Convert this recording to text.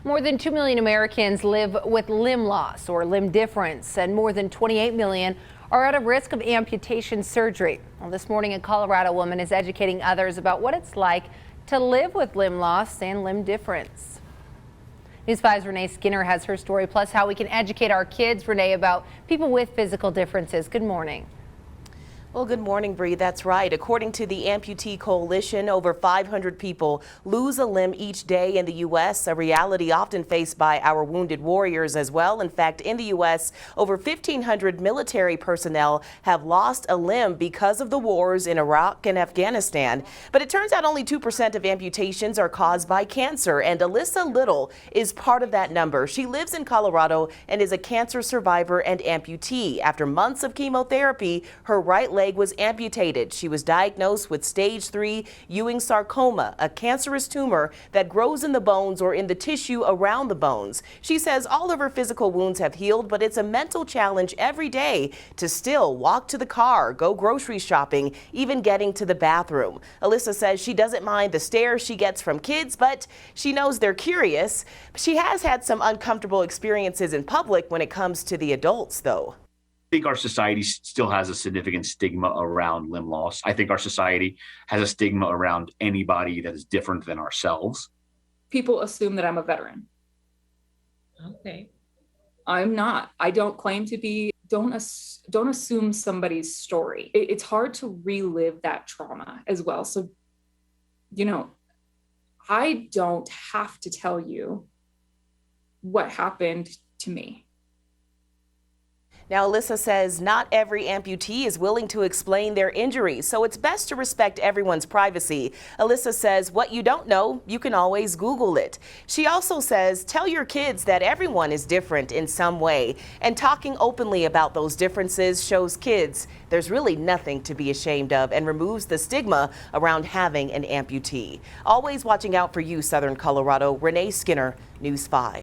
More than 2 million Americans live with limb loss or limb difference, and more than 28 million are at a risk of amputation surgery. Well, this morning, a Colorado woman is educating others about what it's like to live with limb loss and limb difference. News 5's Renee Skinner has her story, plus how we can educate our kids, Renee, about people with physical differences. Good morning. Well, good morning, Bree. That's right. According to the Amputee Coalition, over 500 people lose a limb each day in the U.S., a reality often faced by our wounded warriors as well. In fact, in the U.S., over 1,500 military personnel have lost a limb because of the wars in Iraq and Afghanistan. But it turns out only 2% of amputations are caused by cancer, and Alyssa Little is part of that number. She lives in Colorado and is a cancer survivor and amputee. After months of chemotherapy, her right leg was amputated. She was diagnosed with stage 3 Ewing sarcoma, a cancerous tumor that grows in the bones or in the tissue around the bones. She says all of her physical wounds have healed, but it's a mental challenge every day to still walk to the car, go grocery shopping, even getting to the bathroom. Alyssa says she doesn't mind the stares she gets from kids, but she knows they're curious. She has had some uncomfortable experiences in public when it comes to the adults, though. I think our society still has a significant stigma around limb loss. I think our society has a stigma around anybody that is different than ourselves. People assume that I'm a veteran. Okay. I'm not. I don't claim to be. Don't assume somebody's story. It's hard to relive that trauma as well. So, I don't have to tell you what happened to me. Now, Alyssa says not every amputee is willing to explain their injuries, so it's best to respect everyone's privacy. Alyssa says what you don't know, you can always Google it. She also says tell your kids that everyone is different in some way, and talking openly about those differences shows kids there's really nothing to be ashamed of and removes the stigma around having an amputee. Always watching out for you, Southern Colorado. Renee Skinner, News 5.